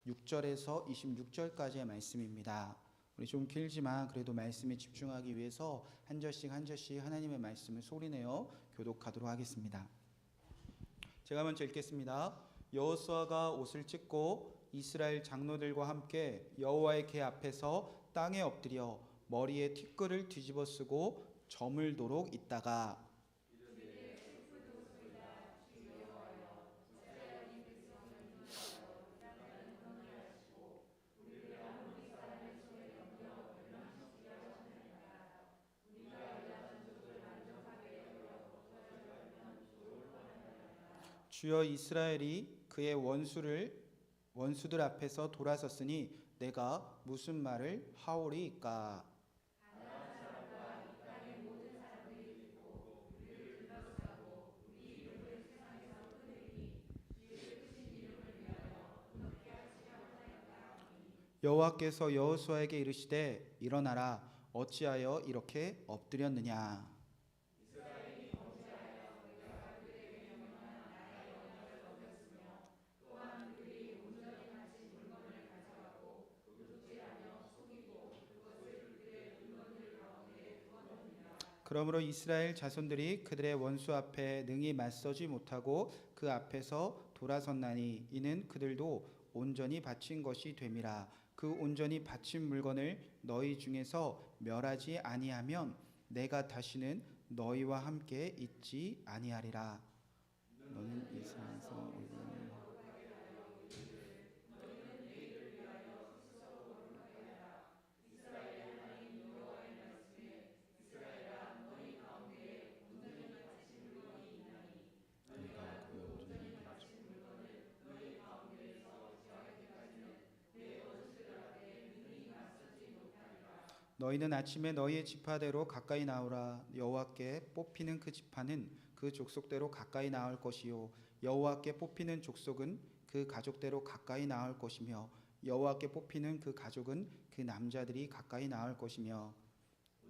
6절에서 26절까지의 말씀입니다. 우리 좀 길지만 그래도 말씀에 집중하기 위해서 한 절씩 한 절씩 하나님의 말씀을 소리내어 교독하도록 하겠습니다. 제가 먼저 읽겠습니다. 여호수아가 옷을 찢고 이스라엘 장로들과 함께 여호와의 궤 앞에서 땅에 엎드려 머리에 티끌을 뒤집어 쓰고 저물도록 있다가 주여 이스라엘이 그의 원수들 앞에서 돌아섰으니 내가 무슨 말을 하오리이까. 여호와께서 여호수아에게 이르시되 일어나라 어찌하여 이렇게 엎드렸느냐. 그러므로 이스라엘 자손들이 그들의 원수 앞에 능히 맞서지 못하고 그 앞에서 돌아섰나니 이는 그들도 온전히 바친 것이 됨이라. 그 온전히 바친 물건을 너희 중에서 멸하지 아니하면 내가 다시는 너희와 함께 있지 아니하리라. 너는 이스라엘에서 너희는 아침에 너희의 지파대로 가까이 나오라. 여호와께 뽑히는 그 지파는 그 족속대로 가까이 나올 것이요 여호와께 뽑히는 족속은 그 가족대로 가까이 나올 것이며 여호와께 뽑히는 그 가족은 그 남자들이 가까이 나올 것이며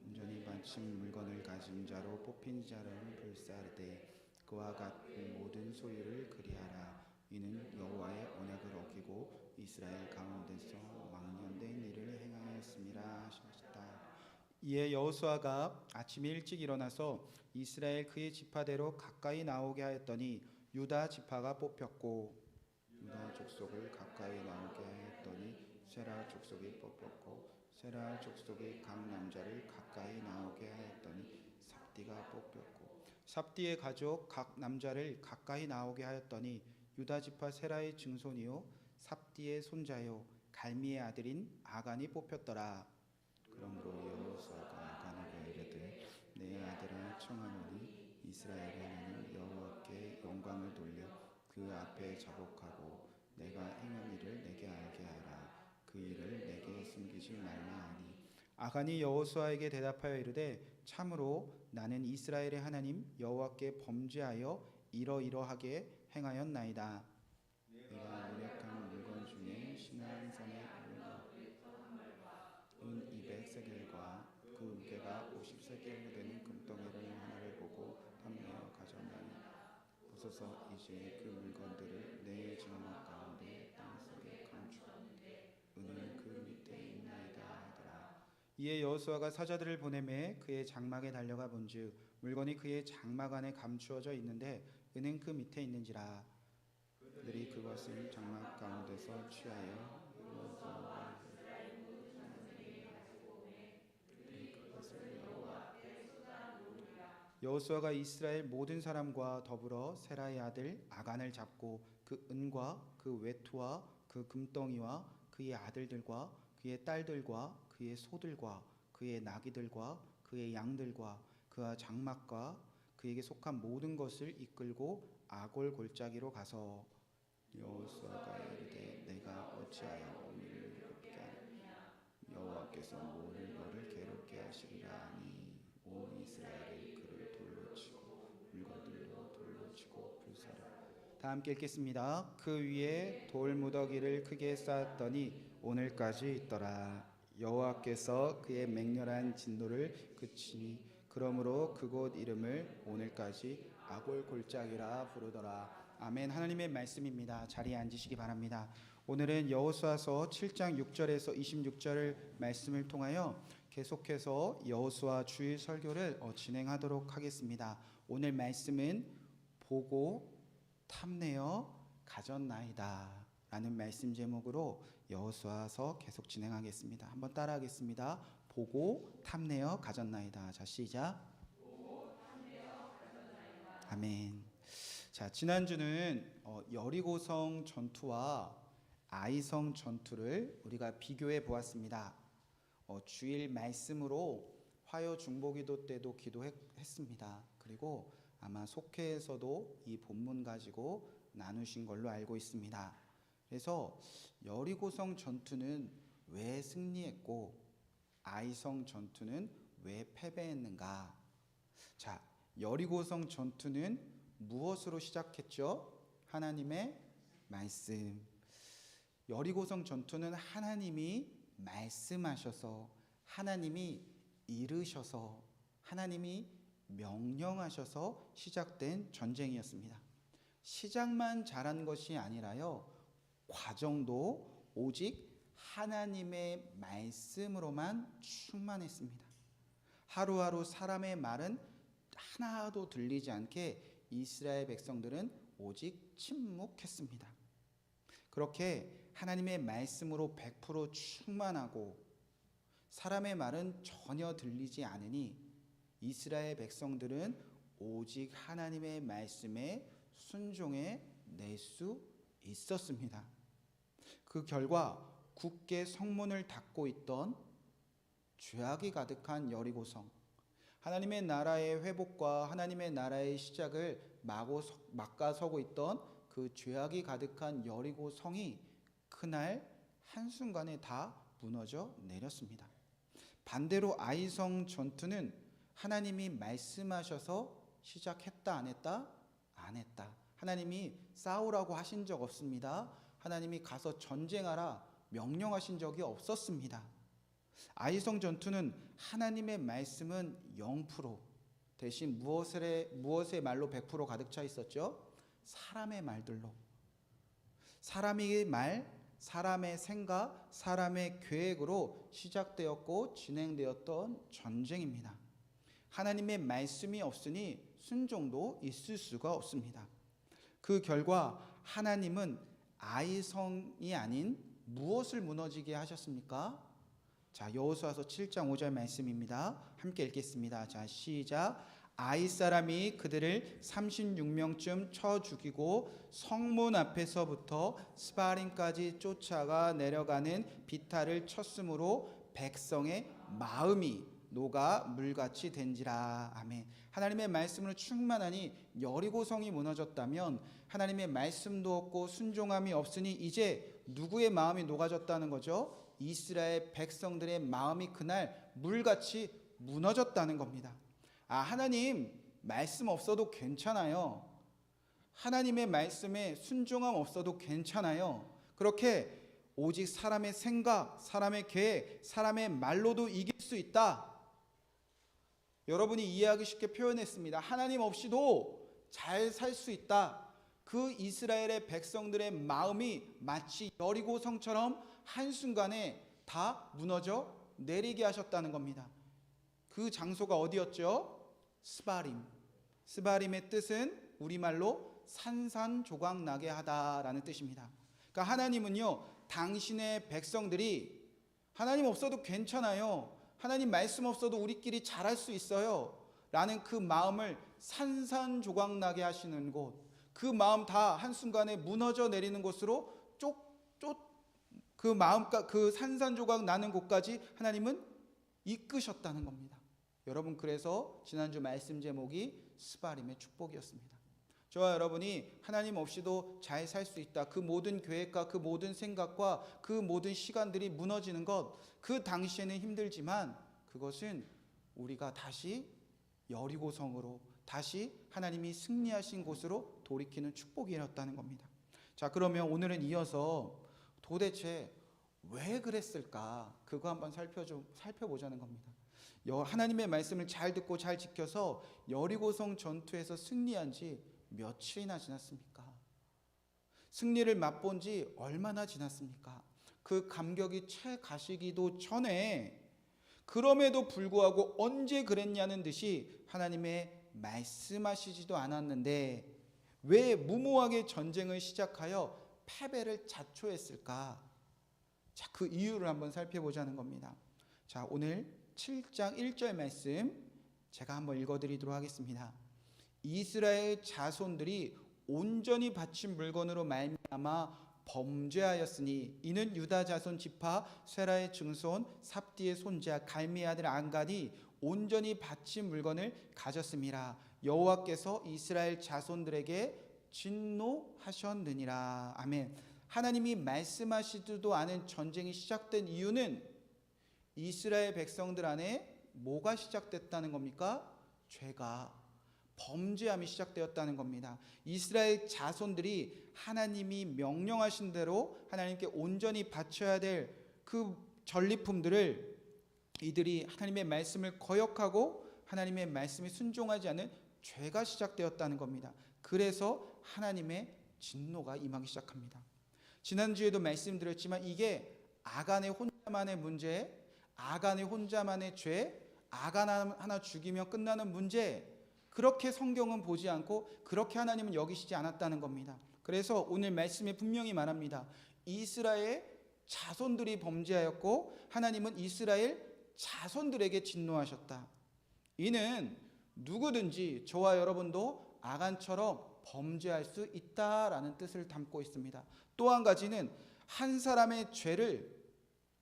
온전히 바친 물건을 가진 자로 뽑힌 자를 불사르되 그와 같은 모든 소유를 그리하라. 이는 여호와의 언약을 어기고 이스라엘 가운데서 망령된 일을 행하였음이라 하셨다. 이에 여호수아가 아침에 일찍 일어나서 이스라엘 그의 지파대로 가까이 나오게 하였더니 유다 지파가 뽑혔고 유다 족속을 가까이 나오게 하였더니 세라 족속이 뽑혔고 세라 족속의 각 남자를 가까이 나오게 하였더니 삽디가 뽑혔고 삽디의 가족 각 남자를 가까이 나오게 하였더니 유다 지파 세라의 증손이요 삽디의 손자요 갈미의 아들인 아간이 뽑혔더라. 그러므로 여호수아가 아간에게 이르되 내 아들아 청하노니 이스라엘의 하나님 여호와께 영광을 돌려 그 앞에 자복하고 내가 행한 일을 내게 알게 하라. 그 일을 내게 숨기지 말라 하니 아간이 여호수아에게 대답하여 이르되 참으로 나는 이스라엘의 하나님 여호와께 범죄하여 이러이러하게 행하였나이다. 내가 노력한 물건 중에 신한산의 은 200세겔과 그 무게가 50세겔로 되는 금덩이를 하나를 보고 탐내어 가져나니 보소서 이제 그 물건들을 내 장막 가운데 땅속에 감추었는데 은은 그 밑에 있나이다 하더라. 이에 여호수아가 사자들을 보내매 그의 장막에 달려가 본즉 물건이 그의 장막 안에 감추어져 있는데 은은 그 밑에 있는지라. 그들이 그것을 장막 가운데서 취하여 여호수아가 이스라엘 모든 사람과 더불어 세라의 아들 아간을 잡고 그 은과 그 외투와 그 금덩이와 그의 아들들과 그의 딸들과 그의 소들과 그의 나귀들과 그의 양들과 그의 장막과 그에게 속한 모든 것을 이끌고 아골 골짜기로 가서 여호수아가 이르되 내가 어찌하여 오늘 괴롭게 하느냐. 여호와께서 오늘 너를 괴롭게 하시리라 하니 온 이스라엘이 그를 돌로 치고 물건들로 돌로 치고 불사르라. 다 함께 읽겠습니다. 그 위에 돌무더기를 크게 쌓았더니 오늘까지 있더라. 여호와께서 그의 맹렬한 진노를 그치니 그러므로 그곳 이름을 오늘까지 아골 골짜기라 부르더라. 아멘. 하나님의 말씀입니다. 자리에 앉으시기 바랍니다. 오늘은 여호수아서 7장 6절에서 26절 말씀을 통하여 계속해서 여호수아 주일 설교를 진행하도록 하겠습니다. 오늘 말씀은 보고 탐내어 가졌나이다 라는 말씀 제목으로 여호수아서 계속 진행하겠습니다. 한번 따라하겠습니다. 보고 탐내어 가졌나이다. 자, 시작. 아멘. 자, 지난주는 여리고성 전투와 아이성 전투를 우리가 비교해 보았습니다. 주일 말씀으로 화요 중보기도 때도 기도했습니다. 그리고 아마 속회에서도 이 본문 가지고 나누신 걸로 알고 있습니다. 그래서 여리고성 전투는 왜 승리했고 아이성 전투는 왜 패배했는가? 자, 여리고성 전투는 무엇으로 시작했죠? 하나님의 말씀. 여리고성 전투는 하나님이 말씀하셔서, 하나님이 이르셔서, 하나님이 명령하셔서 시작된 전쟁이었습니다. 시작만 잘한 것이 아니라요, 과정도 오직 하나님의 말씀으로만 충만했습니다. 하루하루 사람의 말은 하나도 들리지 않게 이스라엘 백성들은 오직 침묵했습니다. 그렇게 하나님의 말씀으로 100% 충만하고 사람의 말은 전혀 들리지 않으니 이스라엘 백성들은 오직 하나님의 말씀에 순종해 낼 수 있었습니다. 그 결과 굳게 성문을 닫고 있던 죄악이 가득한 여리고성, 하나님의 나라의 회복과 하나님의 나라의 시작을 막아서고 있던 그 죄악이 가득한 여리고성이 그날 한순간에 다 무너져 내렸습니다. 반대로 아이성 전투는 하나님이 말씀하셔서 시작했다 안 했다? 안 했다. 하나님이 싸우라고 하신 적 없습니다. 하나님이 가서 전쟁하라 명령하신 적이 없었습니다. 아이성 전투는 하나님의 말씀은 0%, 대신 무엇의 말로 100% 가득 차 있었죠? 사람의 말들로. 사람의 말, 사람의 생각, 사람의 계획으로 시작되었고 진행되었던 전쟁입니다. 하나님의 말씀이 없으니 순종도 있을 수가 없습니다. 그 결과 하나님은 아이성이 아닌 무엇을 무너지게 하셨습니까? 자, 여호수아서 7장 5절 말씀입니다. 함께 읽겠습니다. 자, 시작. 아이 사람이 그들을 36명쯤 쳐 죽이고 성문 앞에서부터 스바림까지 쫓아가 내려가는 비탈을 쳤으므로 백성의 마음이 녹아 물같이 된지라. 아멘. 하나님의 말씀으로 충만하니 여리고성이 무너졌다면 하나님의 말씀도 없고 순종함이 없으니 이제 누구의 마음이 녹아졌다는 거죠? 이스라엘 백성들의 마음이 그날 물같이 무너졌다는 겁니다. 하나님 말씀 없어도 괜찮아요. 하나님의 말씀에 순종함 없어도 괜찮아요. 그렇게 오직 사람의 생각, 사람의 계획, 사람의 말로도 이길 수 있다. 여러분이 이해하기 쉽게 표현했습니다. 하나님 없이도 잘 살 수 있다. 그 이스라엘의 백성들의 마음이 마치 여리고성처럼 한순간에 다 무너져 내리게 하셨다는 겁니다. 그 장소가 어디였죠? 스바림. 스바림의 뜻은 우리말로 산산조각 나게 하다라는 뜻입니다. 그러니까 하나님은요, 당신의 백성들이 하나님 없어도 괜찮아요, 하나님 말씀 없어도 우리끼리 잘할 수 있어요 라는 그 마음을 산산조각 나게 하시는 곳, 그 마음 다 한순간에 무너져 내리는 곳으로 그 마음과 그 산산조각 나는 곳까지 하나님은 이끄셨다는 겁니다. 여러분, 그래서 지난주 말씀 제목이 스바림의 축복이었습니다. 저와 여러분이 하나님 없이도 잘 살 수 있다. 그 모든 계획과 그 모든 생각과 그 모든 시간들이 무너지는 것, 그 당시에는 힘들지만 그것은 우리가 다시 여리고성으로, 다시 하나님이 승리하신 곳으로 돌이키는 축복이었다는 겁니다. 자, 그러면 오늘은 이어서 도대체 왜 그랬을까? 그거 한번 살펴보자는 겁니다. 하나님의 말씀을 잘 듣고 잘 지켜서 여리고성 전투에서 승리한 지 며칠이나 지났습니까? 승리를 맛본 지 얼마나 지났습니까? 그 감격이 채 가시기도 전에 그럼에도 불구하고 언제 그랬냐는 듯이 하나님의 말씀하시지도 않았는데 왜 무모하게 전쟁을 시작하여 패배를 자초했을까? 자, 그 이유를 한번 살펴보자는 겁니다. 자, 오늘 7장 1절 말씀 제가 한번 읽어드리도록 하겠습니다. 이스라엘 자손들이 온전히 바친 물건으로 말미암아 범죄하였으니 이는 유다 자손 지파 세라의 증손 삽디의 손자 갈미의 아들 안간이 온전히 바친 물건을 가졌음이라. 여호와께서 이스라엘 자손들에게 진노하셨느니라. 아멘. 하나님이 말씀하시지도 않은 전쟁이 시작된 이유는 이스라엘 백성들 안에 뭐가 시작됐다는 겁니까? 죄가, 범죄함이 시작되었다는 겁니다. 이스라엘 자손들이 하나님이 명령하신 대로 하나님께 온전히 바쳐야 될 그 전리품들을 이들이 하나님의 말씀을 거역하고 하나님의 말씀에 순종하지 않은 죄가 시작되었다는 겁니다. 그래서 하나님의 진노가 임하기 시작합니다. 지난주에도 말씀드렸지만 이게 아간의 혼자만의 문제, 아간의 혼자만의 죄, 아간 하나 죽이면 끝나는 문제, 그렇게 성경은 보지 않고 그렇게 하나님은 여기시지 않았다는 겁니다. 그래서 오늘 말씀에 분명히 말합니다. 이스라엘 자손들이 범죄하였고 하나님은 이스라엘 자손들에게 진노하셨다. 이는 누구든지 저와 여러분도 아간처럼 범죄할 수 있다라는 뜻을 담고 있습니다. 또 한 가지는 한 사람의 죄를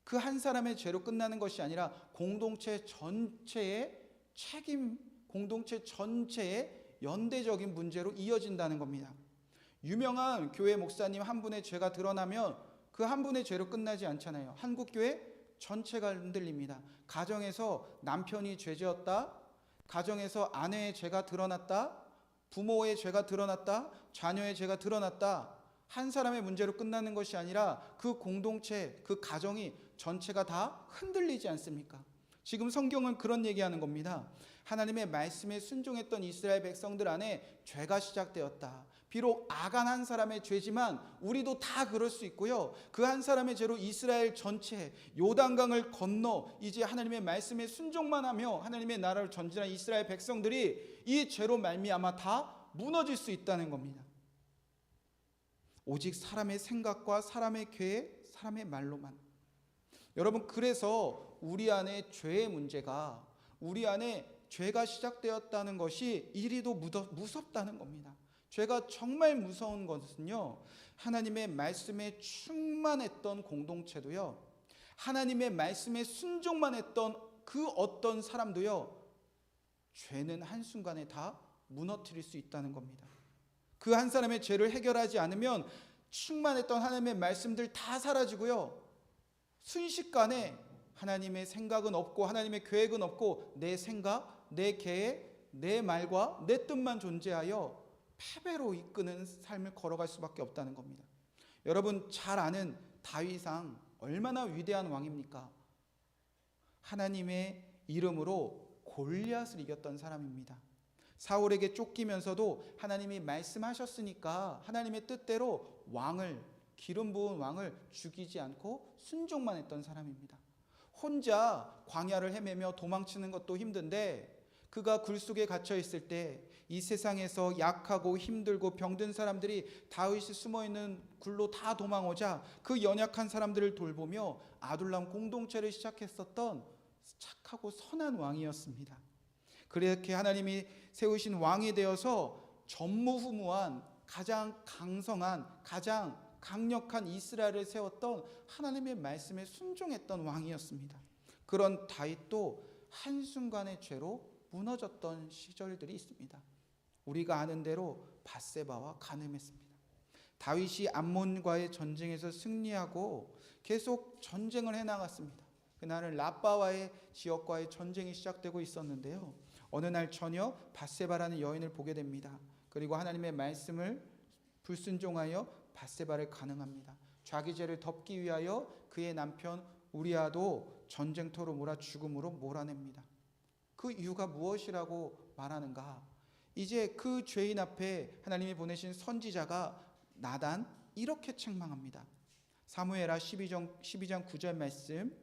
그 한 사람의 죄로 끝나는 것이 아니라 공동체 전체의 책임, 공동체 전체의 연대적인 문제로 이어진다는 겁니다. 유명한 교회 목사님 한 분의 죄가 드러나면 그 한 분의 죄로 끝나지 않잖아요. 한국교회 전체가 흔들립니다. 가정에서 남편이 죄지었다, 가정에서 아내의 죄가 드러났다, 부모의 죄가 드러났다, 자녀의 죄가 드러났다, 한 사람의 문제로 끝나는 것이 아니라 그 공동체, 그 가정이 전체가 다 흔들리지 않습니까? 지금 성경은 그런 얘기하는 겁니다. 하나님의 말씀에 순종했던 이스라엘 백성들 안에 죄가 시작되었다. 비록 아간 한 사람의 죄지만 우리도 다 그럴 수 있고요. 그 한 사람의 죄로 이스라엘 전체 요단강을 건너 이제 하나님의 말씀에 순종만 하며 하나님의 나라를 전진한 이스라엘 백성들이 이 죄로 말미암아 다 무너질 수 있다는 겁니다. 오직 사람의 생각과 사람의 계획, 사람의 말로만. 여러분, 그래서 우리 안에 죄의 문제가, 우리 안에 죄가 시작되었다는 것이 이리도 무섭다는 겁니다. 죄가 정말 무서운 것은요, 하나님의 말씀에 충만했던 공동체도요, 하나님의 말씀에 순종만 했던 그 어떤 사람도요, 죄는 한순간에 다 무너뜨릴 수 있다는 겁니다. 그 한 사람의 죄를 해결하지 않으면 충만했던 하나님의 말씀들 다 사라지고요, 순식간에 하나님의 생각은 없고 하나님의 계획은 없고 내 생각, 내 계획, 내 말과 내 뜻만 존재하여 패배로 이끄는 삶을 걸어갈 수밖에 없다는 겁니다. 여러분 잘 아는 다윗왕 얼마나 위대한 왕입니까? 하나님의 이름으로 골리앗을 이겼던 사람입니다. 사울에게 쫓기면서도 하나님이 말씀하셨으니까 하나님의 뜻대로 왕을, 기름 부은 왕을 죽이지 않고 순종만 했던 사람입니다. 혼자 광야를 헤매며 도망치는 것도 힘든데 그가 굴 속에 갇혀 있을 때 이 세상에서 약하고 힘들고 병든 사람들이 다윗이 숨어있는 굴로 다 도망오자 그 연약한 사람들을 돌보며 아둘람 공동체를 시작했었던 착하고 선한 왕이었습니다. 그렇게 하나님이 세우신 왕이 되어서 전무후무한 가장 강성한, 가장 강력한 이스라엘을 세웠던 하나님의 말씀에 순종했던 왕이었습니다. 그런 다윗도 한순간의 죄로 무너졌던 시절들이 있습니다. 우리가 아는 대로 밧세바와 간음했습니다. 다윗이 암몬과의 전쟁에서 승리하고 계속 전쟁을 해나갔습니다. 그날은 라빠와의 지역과의 전쟁이 시작되고 있었는데요, 어느 날 저녁 밧세바라는 여인을 보게 됩니다. 그리고 하나님의 말씀을 불순종하여 밧세바를 간음합니다. 자기 죄를 덮기 위하여 그의 남편 우리아도 전쟁터로 몰아 죽음으로 몰아냅니다. 그 이유가 무엇이라고 말하는가? 이제 그 죄인 앞에 하나님이 보내신 선지자가 나단, 이렇게 책망합니다. 사무엘하 12장 9절 말씀,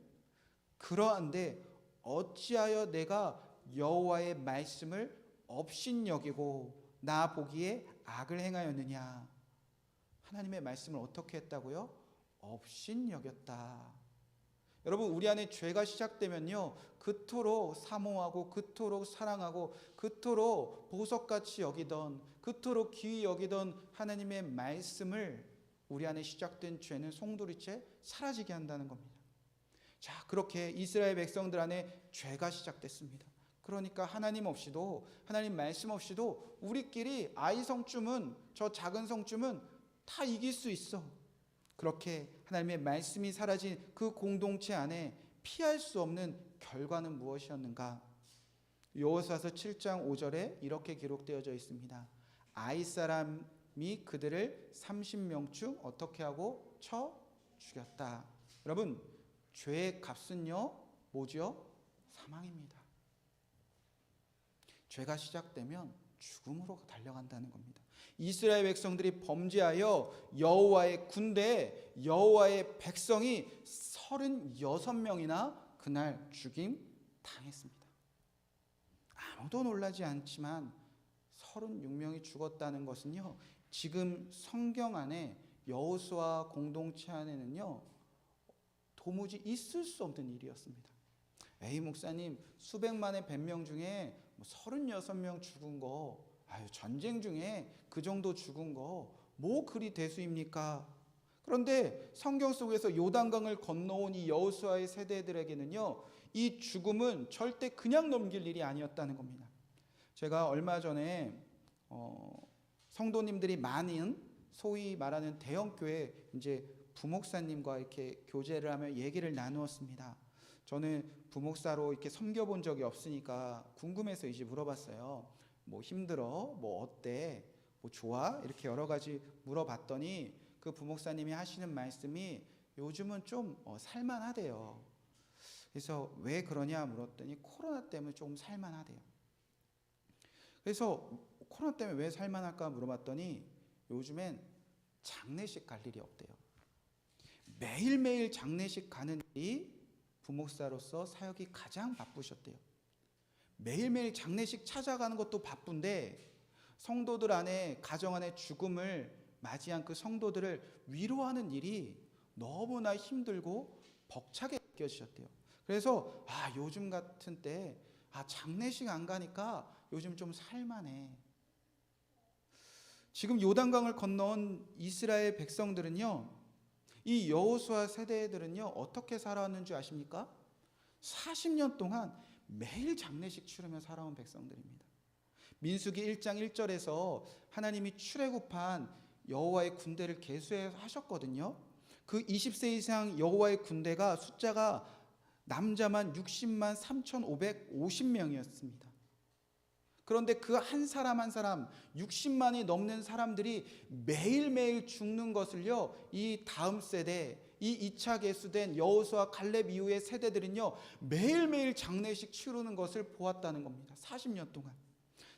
그러한데 어찌하여 내가 여호와의 말씀을 업신여기고 나 보기에 악을 행하였느냐. 하나님의 말씀을 어떻게 했다고요? 업신여겼다. 여러분, 우리 안에 죄가 시작되면요, 그토록 사모하고 그토록 사랑하고 그토록 보석같이 여기던, 그토록 귀히 여기던 하나님의 말씀을 우리 안에 시작된 죄는 송두리째 사라지게 한다는 겁니다. 자, 그렇게 이스라엘 백성들 안에 죄가 시작됐습니다. 그러니까 하나님 없이도, 하나님 말씀 없이도 우리끼리 아이 성쯤은, 저 작은 성쯤은 다 이길 수 있어. 그렇게 하나님의 말씀이 사라진 그 공동체 안에 피할 수 없는 결과는 무엇이었는가? 여호수아서 7장 5절에 이렇게 기록되어져 있습니다. 아이 사람이 그들을 30명쯤 어떻게 하고 쳐 죽였다. 여러분, 죄의 값은요, 뭐죠? 사망입니다. 죄가 시작되면 죽음으로 달려간다는 겁니다. 이스라엘 백성들이 범죄하여 여호와의 군대, 여호와의 백성이 36명이나 그날 죽임 당했습니다. 아무도 놀라지 않지만 36명이 죽었다는 것은요, 지금 성경 안에 여호수아 공동체 안에는요, 도무지 있을 수 없는 일이었습니다. 에이, 목사님, 수백만의 100명 중에 36명 죽은 거, 전쟁 중에 그 정도 죽은 거 뭐 그리 대수입니까? 그런데 성경 속에서 요단강을 건너온 이 여호수아의 세대들에게는요, 이 죽음은 절대 그냥 넘길 일이 아니었다는 겁니다. 제가 얼마 전에 성도님들이 많은 소위 말하는 대형교회 이제 부목사님과 이렇게 교제를 하며 얘기를 나누었습니다. 저는 부목사로 이렇게 섬겨본 적이 없으니까 궁금해서 이제 물어봤어요. 뭐 힘들어? 뭐 어때? 뭐 좋아? 이렇게 여러 가지 물어봤더니 그 부목사님이 하시는 말씀이 요즘은 좀 살만하대요. 그래서 왜 그러냐 물었더니 코로나 때문에 조금 살만하대요. 그래서 코로나 때문에 왜 살만할까 물어봤더니 요즘엔 장례식 갈 일이 없대요. 매일매일 장례식 가는 일이 부목사로서 사역이 가장 바쁘셨대요. 매일매일 장례식 찾아가는 것도 바쁜데 성도들 안에, 가정 안에 죽음을 맞이한 그 성도들을 위로하는 일이 너무나 힘들고 벅차게 느껴지셨대요. 그래서 요즘 같은 때 장례식 안 가니까 요즘 좀 살만해. 지금 요단강을 건너온 이스라엘 백성들은요, 이 여호수아 세대들은요, 어떻게 살아왔는 줄 아십니까? 40년 동안 매일 장례식 치르며 살아온 백성들입니다. 민수기 1장 1절에서 하나님이 출애굽한 여호와의 군대를 계수하셨거든요. 그 20세 이상 여호와의 군대가 숫자가 남자만 60만 3,550명이었습니다. 그런데 그 한 사람 한 사람 60만이 넘는 사람들이 매일매일 죽는 것을요, 이 다음 세대, 이 2차 계수된 여호수아 갈렙 이후의 세대들은요, 매일매일 장례식 치르는 것을 보았다는 겁니다. 40년 동안.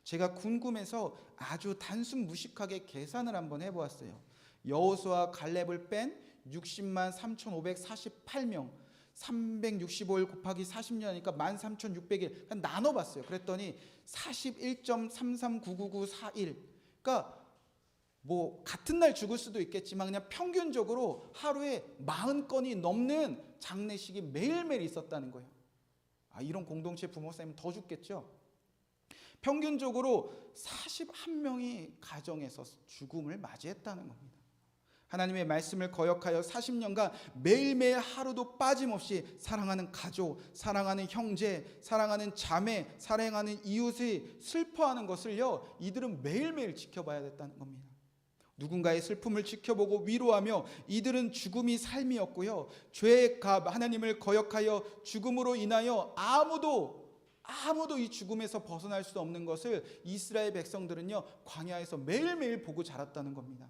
제가 궁금해서 아주 단순 무식하게 계산을 한번 해보았어요. 여호수아 갈렙을 뺀 60만 3,548명, 365일 곱하기 40년이니까 13,600일 나눠봤어요. 그랬더니 41.339994일. 그러니까 뭐 같은 날 죽을 수도 있겠지만 그냥 평균적으로 하루에 40건이 넘는 장례식이 매일매일 있었다는 거예요. 이런 공동체 부목사님은 더 죽겠죠. 평균적으로 41명이 가정에서 죽음을 맞이했다는 겁니다. 하나님의 말씀을 거역하여 40년간 매일매일 하루도 빠짐없이 사랑하는 가족, 사랑하는 형제, 사랑하는 자매, 사랑하는 이웃이 슬퍼하는 것을요, 이들은 매일매일 지켜봐야 됐다는 겁니다. 누군가의 슬픔을 지켜보고 위로하며 이들은 죽음이 삶이었고요, 죄의 값, 하나님을 거역하여 죽음으로 인하여 아무도 이 죽음에서 벗어날 수 없는 것을 이스라엘 백성들은요, 광야에서 매일매일 보고 자랐다는 겁니다.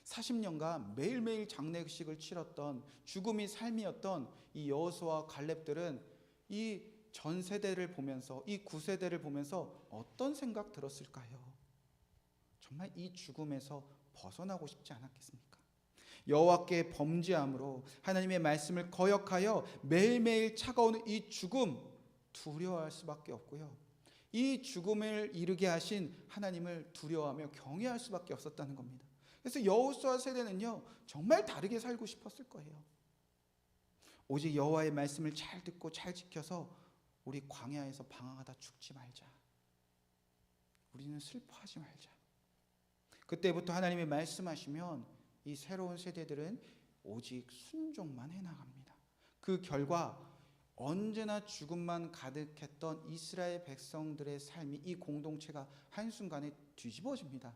40년간 매일매일 장례식을 치렀던, 죽음이 삶이었던 이 여호수아와 갈렙들은 이 전 세대를 보면서, 이 9세대를 보면서 어떤 생각 들었을까요? 정말 이 죽음에서 벗어나고 싶지 않았겠습니까? 여호와께 범죄함으로 하나님의 말씀을 거역하여 매일매일 차가운 이 죽음 두려워할 수밖에 없고요. 이 죽음을 이르게 하신 하나님을 두려워하며 경외할 수밖에 없었다는 겁니다. 그래서 여호수아 세대는요 정말 다르게 살고 싶었을 거예요. 오직 여호와의 말씀을 잘 듣고 잘 지켜서 우리 광야에서 방황하다 죽지 말자. 우리는 슬퍼하지 말자. 그때부터 하나님이 말씀하시면 이 새로운 세대들은 오직 순종만 해나갑니다. 그 결과 언제나 죽음만 가득했던 이스라엘 백성들의 삶이, 이 공동체가 한순간에 뒤집어집니다.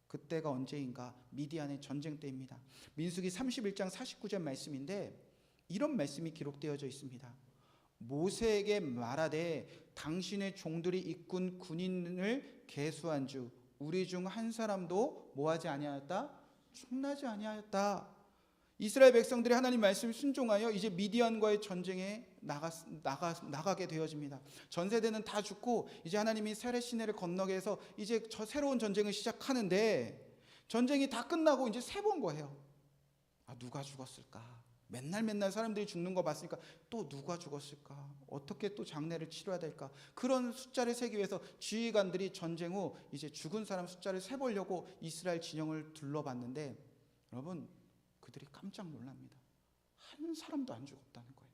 그때가 언제인가? 미디안의 전쟁 때입니다. 민수기 31장 49절 말씀인데 이런 말씀이 기록되어져 있습니다. 모세에게 말하되 당신의 종들이 이끈 군인을 계수한 주 우리 중 한 사람도 뭐하지 아니하였다? 충나지 아니하였다. 이스라엘 백성들이 하나님 말씀을 순종하여 이제 미디안과의 전쟁에 나가게 되어집니다. 전 세대는 다 죽고 이제 하나님이 세렛 시내를 건너게 해서 이제 저 새로운 전쟁을 시작하는데 전쟁이 다 끝나고 이제 세본 거예요. 누가 죽었을까? 맨날 사람들이 죽는 거 봤으니까 또 누가 죽었을까? 어떻게 또 장례를 치러야 될까? 그런 숫자를 세기 위해서 지휘관들이 전쟁 후 이제 죽은 사람 숫자를 세보려고 이스라엘 진영을 둘러봤는데 여러분 그들이 깜짝 놀랍니다. 한 사람도 안 죽었다는 거예요.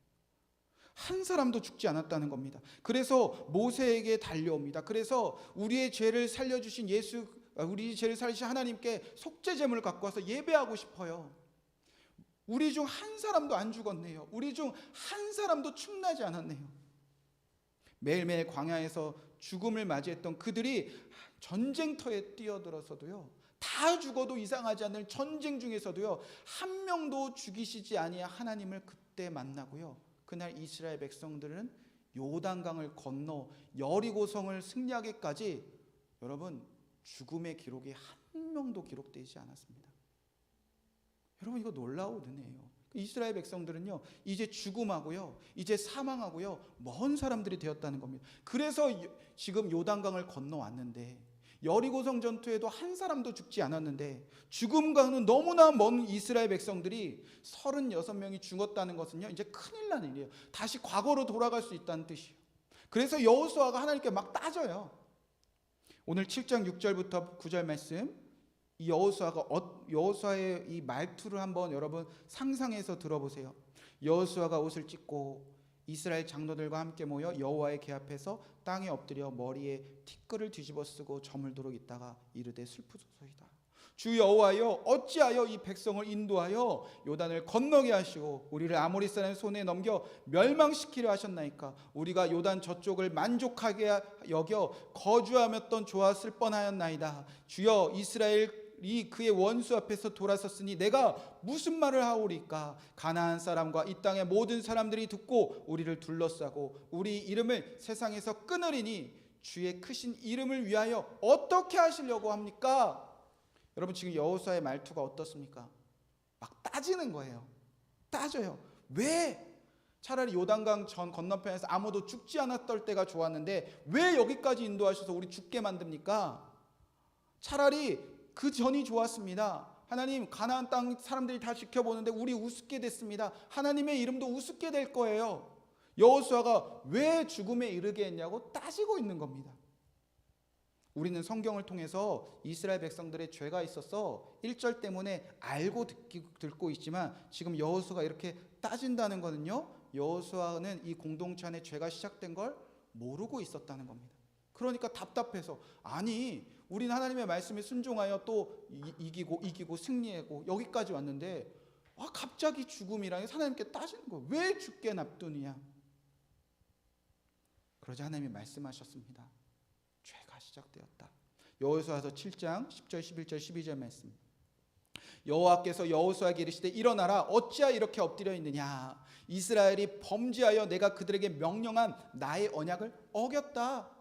한 사람도 죽지 않았다는 겁니다. 그래서 모세에게 달려옵니다. 그래서 우리의 죄를 살려주신 우리 죄를 살리신 하나님께 속죄 제물을 갖고 와서 예배하고 싶어요. 우리 중 한 사람도 안 죽었네요. 우리 중 한 사람도 충나지 않았네요. 매일매일 광야에서 죽음을 맞이했던 그들이 전쟁터에 뛰어들어서도요, 다 죽어도 이상하지 않을 전쟁 중에서도요 한 명도 죽이시지 아니하 하나님을 그때 만나고요, 그날 이스라엘 백성들은 요단강을 건너 여리고성을 승리하기까지 여러분 죽음의 기록이 한 명도 기록되지 않았습니다. 여러분 이거 놀라운 은혜예요. 이스라엘 백성들은요 이제 죽음하고요 이제 사망하고요 먼 사람들이 되었다는 겁니다. 그래서 지금 요단강을 건너왔는데 여리고성 전투에도 한 사람도 죽지 않았는데 죽음과는 너무나 먼 이스라엘 백성들이 36명이 죽었다는 것은요 이제 큰일 나는 일이에요. 다시 과거로 돌아갈 수 있다는 뜻이에요. 그래서 여호수아가 하나님께 막 따져요. 오늘 7장 6절부터 9절 말씀, 이 여호수아의 이 말투를 한번 여러분 상상해서 들어보세요. 여호수아가 옷을 찢고 이스라엘 장로들과 함께 모여 여호와의 궤 앞에서 땅에 엎드려 머리에 티끌을 뒤집어 쓰고 저물도록 있다가 이르되 슬프소서이다. 주 여호와여 어찌하여 이 백성을 인도하여 요단을 건너게 하시고 우리를 아모리 사람의 손에 넘겨 멸망시키려 하셨나이까. 우리가 요단 저쪽을 만족하게 여겨 거주하였던 좋았을 뻔하였나이다. 주여 이스라엘이 그의 원수 앞에서 돌아섰으니 내가 무슨 말을 하오리까. 가나안 사람과 이 땅의 모든 사람들이 듣고 우리를 둘러싸고 우리 이름을 세상에서 끊으리니 주의 크신 이름을 위하여 어떻게 하시려고 합니까? 여러분 지금 여호수아의 말투가 어떻습니까? 막 따지는 거예요. 따져요. 왜? 차라리 요단강 전 건너편에서 아무도 죽지 않았던 때가 좋았는데 왜 여기까지 인도하셔서 우리 죽게 만듭니까? 차라리 그 전이 좋았습니다. 하나님 가나안 땅 사람들이 다 지켜보는데 우리 우습게 됐습니다. 하나님의 이름도 우습게 될 거예요. 여호수아가 왜 죽음에 이르게 했냐고 따지고 있는 겁니다. 우리는 성경을 통해서 이스라엘 백성들의 죄가 있어서 1절 때문에 알고 듣고 있지만 지금 여호수아가 이렇게 따진다는 것은요, 여호수아는 이 공동체 안에 죄가 시작된 걸 모르고 있었다는 겁니다. 그러니까 답답해서 아니 우리는 하나님의 말씀에 순종하여 또 이기고 승리하고 여기까지 왔는데 갑자기 죽음이랑 하나님께 따지는 거예요. 왜 죽게 납두느냐. 그러자 하나님이 말씀하셨습니다. 죄가 시작되었다. 여호수아서 7장 10절 11절 12절 말씀. 여호와께서 여호수아에게 이르시되 일어나라 어찌하여 이렇게 엎드려 있느냐. 이스라엘이 범죄하여 내가 그들에게 명령한 나의 언약을 어겼다.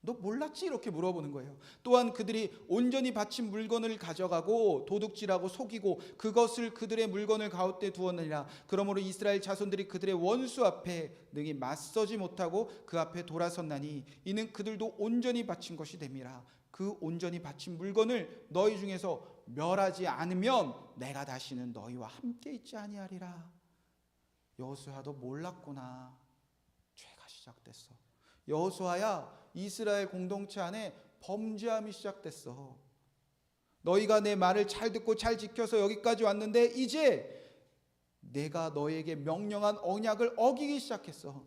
너 몰랐지? 이렇게 물어보는 거예요. 또한 그들이 온전히 바친 물건을 가져가고 도둑질하고 속이고 그것을 그들의 물건을 가운데 두었느니라. 그러므로 이스라엘 자손들이 그들의 원수 앞에 능히 맞서지 못하고 그 앞에 돌아섰나니 이는 그들도 온전히 바친 것이 됨이라. 그 온전히 바친 물건을 너희 중에서 멸하지 않으면 내가 다시는 너희와 함께 있지 아니하리라. 여호수아도 몰랐구나. 죄가 시작됐어. 여호수아야, 이스라엘 공동체 안에 범죄함이 시작됐어. 너희가 내 말을 잘 듣고 잘 지켜서 여기까지 왔는데 이제 내가 너에게 명령한 언약을 어기기 시작했어.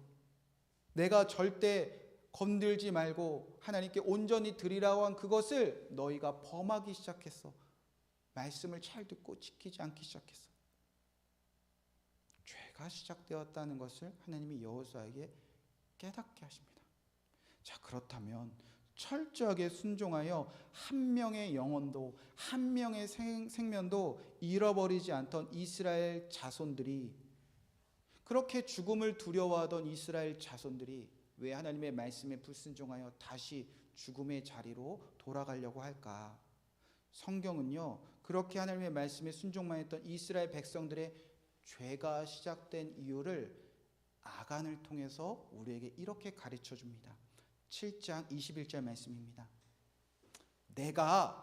내가 절대 건들지 말고 하나님께 온전히 드리라고 한 그것을 너희가 범하기 시작했어. 말씀을 잘 듣고 지키지 않기 시작했어. 죄가 시작되었다는 것을 하나님이 여호수아에게 깨닫게 하십니다. 자, 그렇다면 철저하게 순종하여 한 명의 영혼도 한 명의 생명도 잃어버리지 않던 이스라엘 자손들이, 그렇게 죽음을 두려워하던 이스라엘 자손들이 왜 하나님의 말씀에 불순종하여 다시 죽음의 자리로 돌아가려고 할까? 성경은요, 그렇게 하나님의 말씀에 순종만 했던 이스라엘 백성들의 죄가 시작된 이유를 아간을 통해서 우리에게 이렇게 가르쳐 줍니다. 7장 21절 말씀입니다. 내가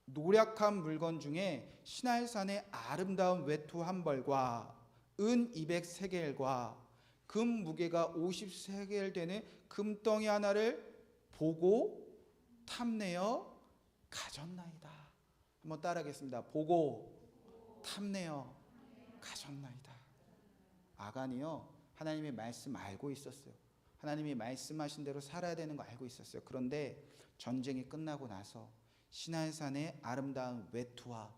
노략한 물건 중에 시날산의 아름다운 외투 한 벌과 은 200세겔과 금 무게가 50세겔 되는 금덩이 하나를 보고 탐내어 가졌나이다. 한번 따라하겠습니다. 보고 탐내어 가졌나이다. 아간이요, 하나님의 말씀 알고 있었어요. 하나님이 말씀하신 대로 살아야 되는 거 알고 있었어요. 그런데 전쟁이 끝나고 나서 시날산의 아름다운 외투와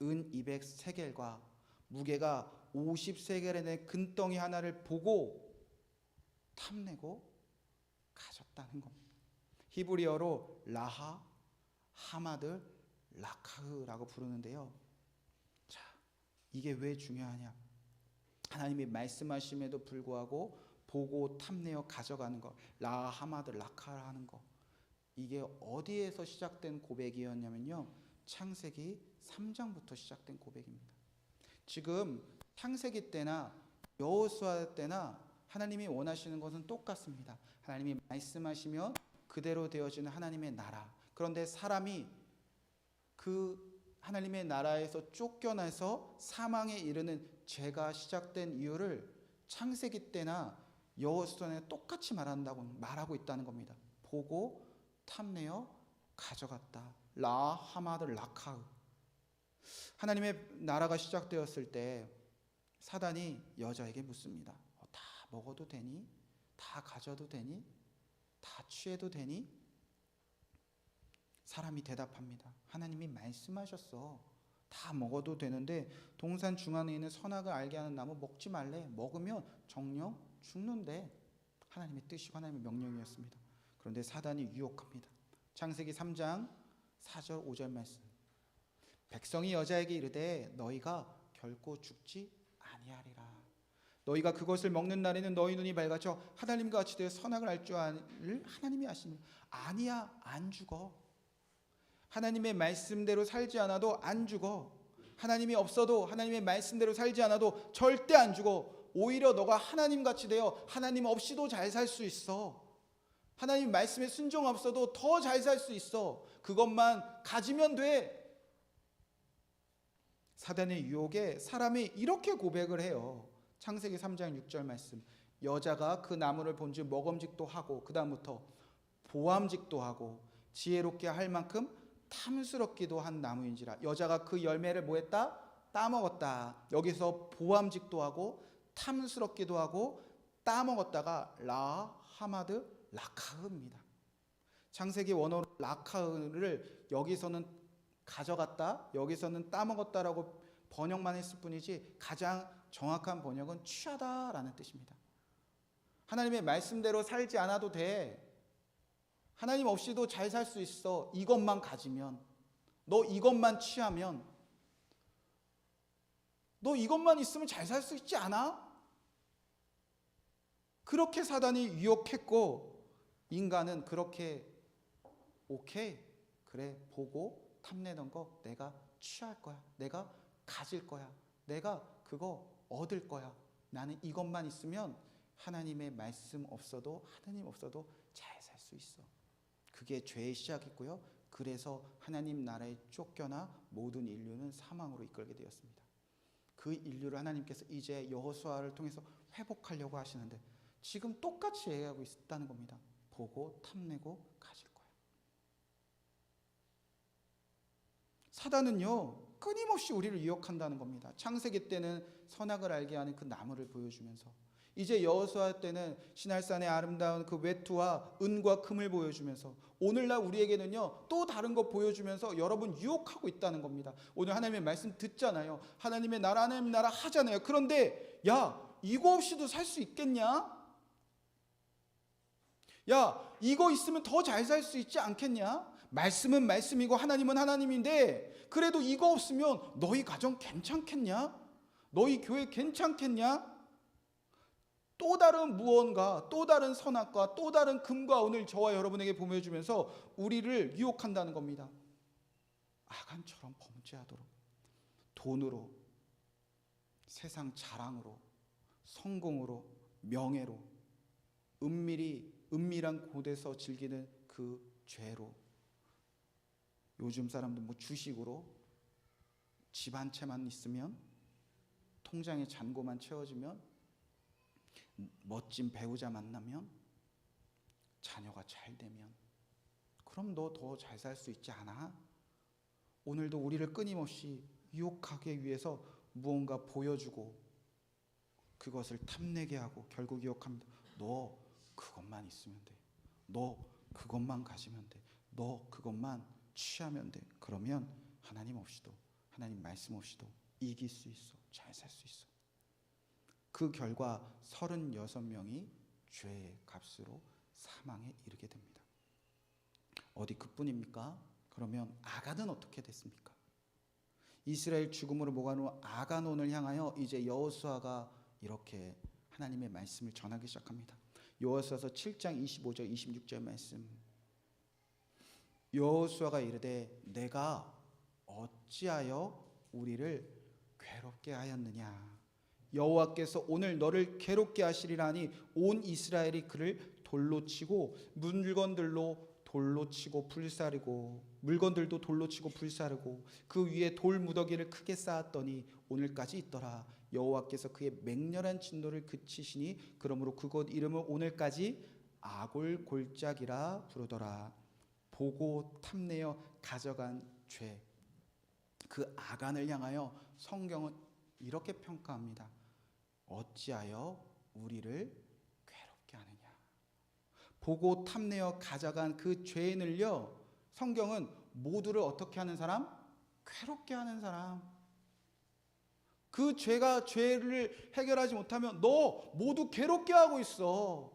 은 200세겔과 무게가 50세겔의 되는 금덩이 하나를 보고 탐내고 가졌다는 겁니다. 히브리어로 라하, 하마드, 라카흐라고 부르는데요. 자, 이게 왜 중요하냐? 하나님이 말씀하심에도 불구하고 보고 탐내어 가져가는 거, 라하, 하마드, 라카흐 하는 거, 이게 어디에서 시작된 고백이었냐면요, 창세기 3장부터 시작된 고백입니다. 지금 창세기 때나 여호수아 때나 하나님이 원하시는 것은 똑같습니다. 하나님이 말씀하시면 그대로 되어지는 하나님의 나라. 그런데 사람이 그 하나님의 나라에서 쫓겨나서 사망에 이르는 죄가 시작된 이유를 창세기 때나 여호수아 때나 똑같이 말하고 있다는 겁니다. 보고 탐내어 가져갔다. 라 하마드 라카흐. 하나님의 나라가 시작되었을 때 사단이 여자에게 묻습니다. 다 먹어도 되니? 다 가져도 되니? 다 취해도 되니? 사람이 대답합니다. 하나님이 말씀하셨어. 다 먹어도 되는데 동산 중앙에 있는 선악을 알게 하는 나무 먹지 말래. 먹으면 정령 죽는데. 하나님의 뜻이고 하나님의 명령이었습니다. 그런데 사단이 유혹합니다. 창세기 3장 4절 5절 말씀. 백성이 여자에게 이르되 너희가 결코 죽지 아니하리라. 너희가 그것을 먹는 날에는 너희 눈이 밝아져 하나님과 같이 되어 선악을 알 줄 아를 하나님이 아시니. 아니야, 안 죽어. 하나님의 말씀대로 살지 않아도 안 죽어. 하나님이 없어도 하나님의 말씀대로 살지 않아도 절대 안 죽어. 오히려 너가 하나님같이 되어 하나님 없이도 잘 살 수 있어. 하나님 말씀에 순종 없어도 더 잘 살 수 있어. 그것만 가지면 돼. 사단의 유혹에 사람이 이렇게 고백을 해요. 창세기 3장 6절 말씀. 여자가 그 나무를 본즉 먹음직도 하고 그 다음부터 보암직도 하고 지혜롭게 할 만큼 탐스럽기도 한 나무인지라. 여자가 그 열매를 뭐 했다? 따먹었다. 여기서 보암직도 하고 탐스럽기도 하고 따먹었다가 라 하마드 라카흐입니다. 창세기 원어로 라카흐를 여기서는 가져갔다, 여기서는 따먹었다라고 번역만 했을 뿐이지 가장 정확한 번역은 취하다라는 뜻입니다. 하나님의 말씀대로 살지 않아도 돼. 하나님 없이도 잘 살 수 있어. 이것만 가지면, 너 이것만 취하면, 너 이것만 있으면 잘 살 수 있지 않아? 그렇게 사단이 유혹했고 인간은 그렇게 오케이, 그래, 보고 탐내던 거 내가 취할 거야. 내가 가질 거야. 내가 그거 얻을 거야. 나는 이것만 있으면 하나님의 말씀 없어도, 하나님 없어도 잘 살 수 있어. 그게 죄의 시작이고요. 그 그래서 하나님 나라에 쫓겨나 모든 인류는 사망으로 이끌게 되었습니다. 그 인류를 하나님께서 이제 여호수아를 통해서 회복하려고 하시는데 지금 똑같이 얘기하고 있다는 겁니다. 보고 탐내고 가질 거야. 사단은요 끊임없이 우리를 유혹한다는 겁니다. 창세기 때는 선악을 알게 하는 그 나무를 보여주면서, 이제 여호수아 때는 시날산의 아름다운 그 외투와 은과 금을 보여주면서, 오늘날 우리에게는요 또 다른 거 보여주면서 여러분 유혹하고 있다는 겁니다. 오늘 하나님의 말씀 듣잖아요. 하나님의 나라 하잖아요. 그런데 야 이거 없이도 살 수 있겠냐? 야 이거 있으면 더 잘 살 수 있지 않겠냐? 말씀은 말씀이고 하나님은 하나님인데 그래도 이거 없으면 너희 가정 괜찮겠냐? 너희 교회 괜찮겠냐? 또 다른 무언가, 또 다른 선악과 또 다른 금과 오늘 저와 여러분에게 보여주면서 우리를 유혹한다는 겁니다. 아간처럼 범죄하도록, 돈으로, 세상 자랑으로, 성공으로, 명예로, 은밀한 곳에서 즐기는 그 죄로, 요즘 사람들 뭐 주식으로 집 한 채만 있으면, 통장에 잔고만 채워지면, 멋진 배우자 만나면, 자녀가 잘 되면 그럼 너 더 잘 살 수 있지 않아? 오늘도 우리를 끊임없이 유혹하기 위해서 무언가 보여주고 그것을 탐내게 하고 결국 유혹합니다. 너 그것만 있으면 돼. 너 그것만 가지면 돼. 너 그것만 취하면 돼. 그러면 하나님 없이도, 하나님 말씀 없이도 이길 수 있어. 잘 살 수 있어. 그 결과 36명이 죄의 값으로 사망에 이르게 됩니다. 어디 그뿐입니까? 그러면 아간은 어떻게 됐습니까? 이스라엘 죽음으로 목아놓은 아간원을 향하여 이제 여호수아가 이렇게 하나님의 말씀을 전하기 시작합니다. 여호수아서 7장 25절 26절 말씀. 여호수아가 이르되 내가 어찌하여 우리를 괴롭게 하였느냐? 여호와께서 오늘 너를 괴롭게 하시리라니 온 이스라엘이 그를 돌로 치고 물건들도 돌로 치고 불사르고 그 위에 돌 무더기를 크게 쌓았더니 오늘까지 있더라. 여호와께서 그의 맹렬한 진노를 그치시니 그러므로 그곳 이름을 오늘까지 아골 골짜기라 부르더라. 보고 탐내어 가져간 죄. 그 아간을 향하여 성경은 이렇게 평가합니다. 어찌하여 우리를 괴롭게 하느냐? 보고 탐내어 가져간 그 죄인을요, 성경은 모두를 어떻게 하는 사람? 괴롭게 하는 사람. 그 죄를 해결하지 못하면 너 모두 괴롭게 하고 있어.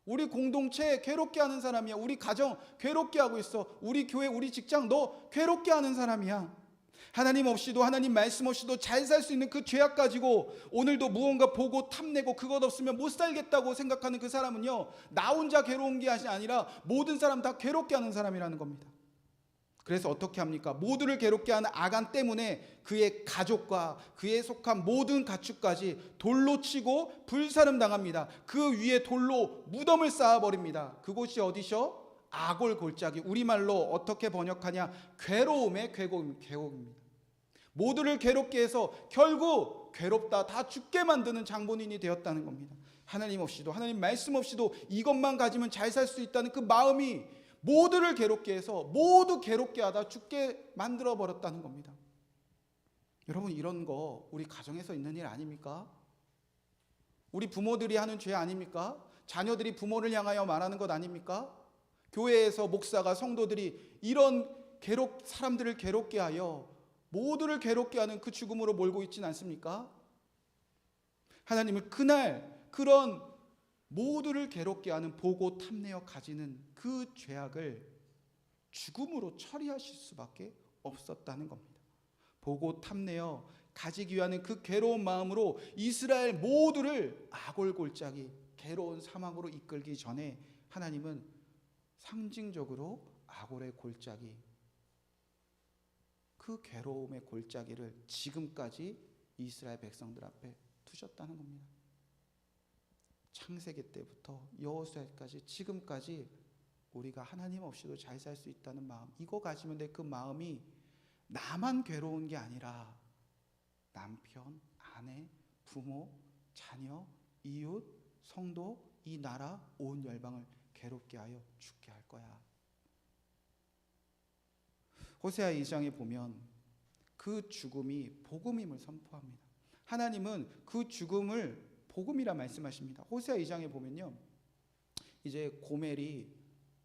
우리 공동체 괴롭게 하는 사람이야. 우리 가정 괴롭게 하고 있어. 우리 교회, 우리 직장 너 괴롭게 하는 사람이야. 하나님 없이도, 하나님 말씀 없이도 잘 살 수 있는 그 죄악 가지고 오늘도 무언가 보고 탐내고 그것 없으면 못 살겠다고 생각하는 그 사람은요, 나 혼자 괴로운 게 아니라 모든 사람 다 괴롭게 하는 사람이라는 겁니다. 그래서 어떻게 합니까? 모두를 괴롭게 하는 아간 때문에 그의 가족과 그에 속한 모든 가축까지 돌로 치고 불사름 당합니다. 그 위에 돌로 무덤을 쌓아버립니다. 그곳이 어디셔? 아골 골짜기. 우리말로 어떻게 번역하냐? 괴로움의 계곡입니다. 모두를 괴롭게 해서 결국 괴롭다 다 죽게 만드는 장본인이 되었다는 겁니다. 하나님 없이도, 하나님 말씀 없이도 이것만 가지면 잘 살 수 있다는 그 마음이 모두를 괴롭게 해서 모두 괴롭게 하다 죽게 만들어 버렸다는 겁니다. 여러분, 이런 거 우리 가정에서 있는 일 아닙니까? 우리 부모들이 하는 죄 아닙니까? 자녀들이 부모를 향하여 말하는 것 아닙니까? 교회에서 목사가, 성도들이 이런 사람들을 괴롭게 하여 모두를 괴롭게 하는 그 죽음으로 몰고 있지는 않습니까? 하나님은 그날 그런 모두를 괴롭게 하는 보고 탐내어 가지는 그 죄악을 죽음으로 처리하실 수밖에 없었다는 겁니다. 보고 탐내어 가지기 위한 그 괴로운 마음으로 이스라엘 모두를 아골 골짜기, 괴로운 사막으로 이끌기 전에 하나님은 상징적으로 아골의 골짜기, 그 괴로움의 골짜기를 지금까지 이스라엘 백성들 앞에 두셨다는 겁니다. 창세기 때부터 여호수아까지 지금까지 우리가 하나님 없이도 잘 살 수 있다는 마음, 이거 가지면 돼. 그 마음이 나만 괴로운 게 아니라 남편, 아내, 부모, 자녀, 이웃, 성도, 이 나라, 온 열방을 괴롭게 하여 죽게 할 거야. 호세아 2장에 보면 그 죽음이 복음임을 선포합니다. 하나님은 그 죽음을 복음이라 말씀하십니다. 호세아 2장에 보면요, 이제 고멜이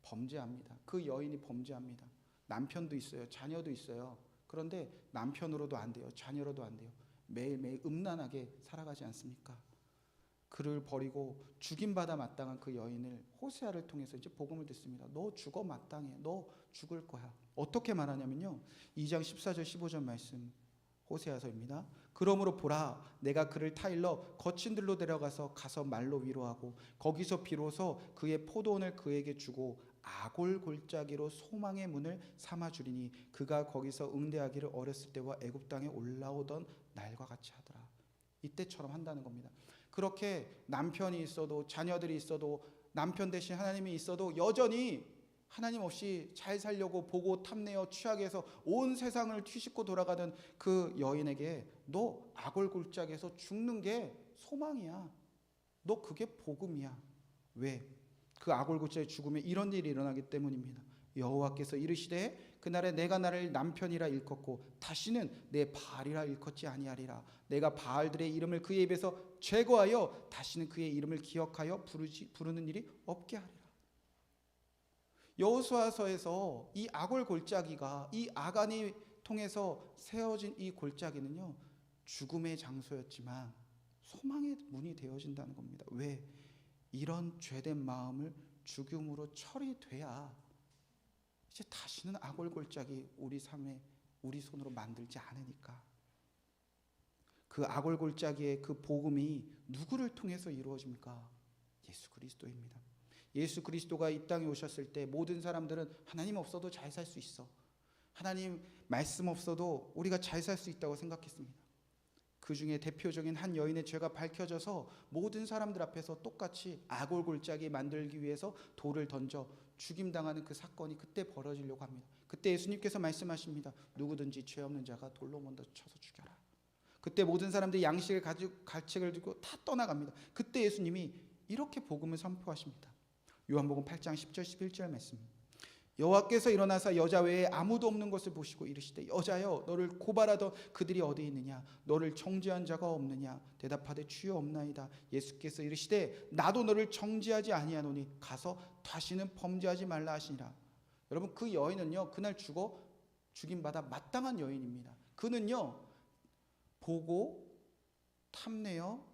범죄합니다. 그 여인이 범죄합니다. 남편도 있어요, 자녀도 있어요. 그런데 남편으로도 안 돼요, 자녀로도 안 돼요. 매일매일 음란하게 살아가지 않습니까? 그를 버리고 죽임받아 마땅한 그 여인을 호세아를 통해서 이제 복음을 듣습니다. 너 죽어 마땅해. 너 죽을 거야. 어떻게 말하냐면요, 2장 14절 15절 말씀, 호세아서입니다. 그러므로 보라, 내가 그를 타일러 거친 들로 데려가서 가서 말로 위로하고 거기서 비로소 그의 포도원을 그에게 주고 아골 골짜기로 소망의 문을 삼아 주리니 그가 거기서 응대하기를 어렸을 때와 애굽 땅에 올라오던 날과 같이 하더라. 이때처럼 한다는 겁니다. 그렇게 남편이 있어도 자녀들이 있어도 남편 대신 하나님이 있어도 여전히 하나님 없이 잘 살려고 보고 탐내어 취하게해서 온 세상을 뒤집고 돌아가는 그 여인에게 너 아골 골짜기에서 죽는 게 소망이야. 너 그게 복음이야. 왜? 그 아골 골짜기 죽음에 이런 일이 일어나기 때문입니다. 여호와께서 이르시되 그날에 내가 나를 남편이라 일컫고 다시는 내 바알이라 일컫지 아니하리라. 내가 바알들의 이름을 그의 입에서 제거하여 다시는 그의 이름을 기억하여 부르는 일이 없게 하리라. 여호수아서에서 이 아골 골짜기가, 이 아간이 통해서 세워진 이 골짜기는요, 죽음의 장소였지만 소망의 문이 되어진다는 겁니다. 왜? 이런 죄된 마음을 죽음으로 처리돼야 이제 다시는 아골 골짜기 우리 삶에 우리 손으로 만들지 않으니까. 그 아골 골짜기의 그 복음이 누구를 통해서 이루어집니까? 예수 그리스도입니다. 예수 그리스도가 이 땅에 오셨을 때 모든 사람들은 하나님 없어도 잘 살 수 있어, 하나님 말씀 없어도 우리가 잘 살 수 있다고 생각했습니다. 그 중에 대표적인 한 여인의 죄가 밝혀져서 모든 사람들 앞에서 똑같이 아골 골짜기 만들기 위해서 돌을 던져 죽임당하는 그 사건이 그때 벌어지려고 합니다. 그때 예수님께서 말씀하십니다. 누구든지 죄 없는 자가 돌로 먼저 쳐서 죽여라. 그때 모든 사람들이 양식을 가지고 갈책을 들고 다 떠나갑니다. 그때 예수님이 이렇게 복음을 선포하십니다. 요한복음 8장 10절 11절 말씀. 여호와께서 일어나사 여자 외에 아무도 없는 것을 보시고 이르시되 여자여 너를 고발하던 그들이 어디 있느냐? 너를 정죄한 자가 없느냐? 대답하되 주여 없나이다. 예수께서 이르시되 나도 너를 정죄하지 아니하노니 가서 다시는 범죄하지 말라 하시니라. 여러분, 그 여인은요 그날 죽임받아 마땅한 여인입니다. 그는요 보고 탐내어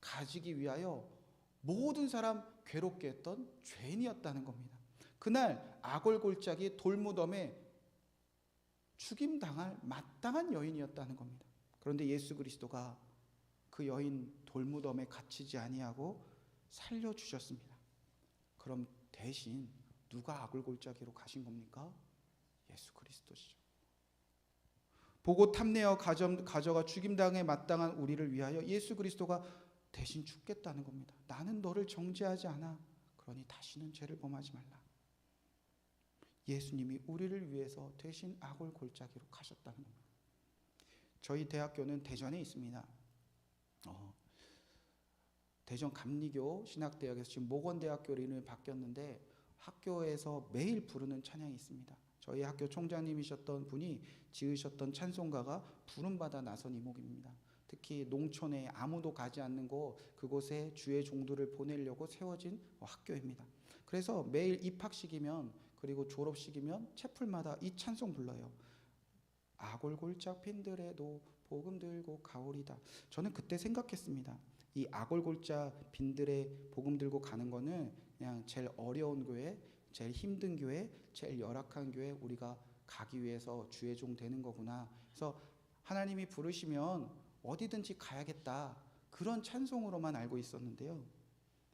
가지기 위하여 모든 사람 괴롭게 했던 죄인이었다는 겁니다. 그날 아골 골짜기 돌무덤에 죽임당할 마땅한 여인이었다는 겁니다. 그런데 예수 그리스도가 그 여인 돌무덤에 갇히지 아니하고 살려주셨습니다. 그럼 대신 누가 아골 골짜기로 가신 겁니까? 예수 그리스도시죠. 보고 탐내어 가져가 죽임당에 마땅한 우리를 위하여 예수 그리스도가 대신 죽겠다는 겁니다. 나는 너를 정죄하지 않아. 그러니 다시는 죄를 범하지 말라. 예수님이 우리를 위해서 대신 아골 골짜기로 가셨다는 겁니다. 저희 대학교는 대전에 있습니다. 대전 감리교 신학대학에서 지금 모건대학교로 이름이 바뀌었는데 학교에서 매일 부르는 찬양이 있습니다. 저희 학교 총장님이셨던 분이 지으셨던 찬송가가 부름받아 나선 이목입니다. 특히 농촌에 아무도 가지 않는 그곳에 주의 종들을 보내려고 세워진 학교입니다. 그래서 매일 입학식이면 그리고 졸업식이면 채플마다 이 찬송 불러요. 아골 골짜 빈들에도 복음 들고 가오리다. 저는 그때 생각했습니다. 이 아골 골짜 빈들에 복음 들고 가는 거는 그냥 제일 어려운 교회, 제일 힘든 교회, 제일 열악한 교회 우리가 가기 위해서 주의 종 되는 거구나. 그래서 하나님이 부르시면 어디든지 가야겠다, 그런 찬송으로만 알고 있었는데요,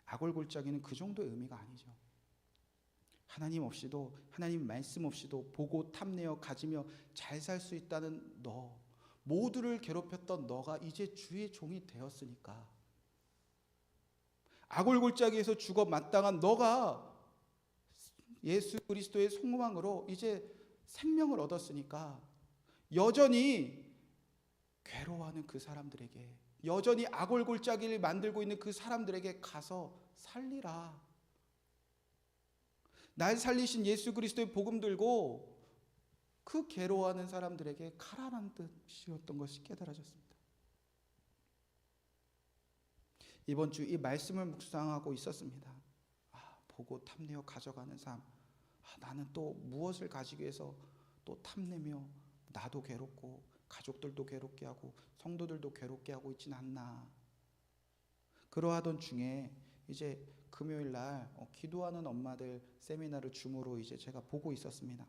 아골 골짜기는 그 정도의 의미가 아니죠. 하나님 없이도, 하나님 말씀 없이도 보고 탐내어 가지며 잘 살 수 있다는 너, 모두를 괴롭혔던 너가 이제 주의 종이 되었으니까, 아골 골짜기에서 죽어 마땅한 너가 예수 그리스도의 소망으로 이제 생명을 얻었으니까 여전히 괴로워하는 그 사람들에게, 여전히 아골골짜기를 만들고 있는 그 사람들에게 가서 살리라. 날 살리신 예수 그리스도의 복음 들고 그 괴로워하는 사람들에게 가라는 뜻이었던 것이 깨달아졌습니다. 이번 주 이 말씀을 묵상하고 있었습니다. 보고 탐내어 가져가는 삶. 나는 또 무엇을 가지기 위해서 또 탐내며 나도 괴롭고 가족들도 괴롭게 하고 성도들도 괴롭게 하고 있진 않나. 그러하던 중에 이제 금요일 날 기도하는 엄마들 세미나를 줌으로 이제 제가 보고 있었습니다.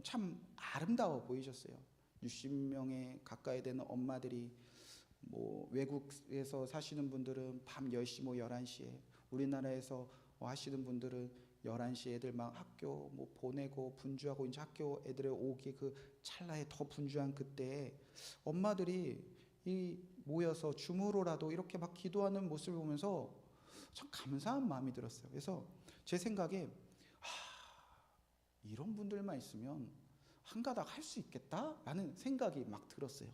참 아름다워 보이셨어요. 60명에 가까이 되는 엄마들이 외국에서 사시는 분들은 밤 10시 11시에, 우리나라에서 하시는 분들은 11시에 애들 막 학교 보내고 분주하고 이제 학교 애들의 오기 그 찰나에 더 분주한 그때에 엄마들이 모여서 줌으로라도 이렇게 막 기도하는 모습을 보면서 참 감사한 마음이 들었어요. 그래서 제 생각에 이런 분들만 있으면 한가닥 할 수 있겠다라는 생각이 막 들었어요.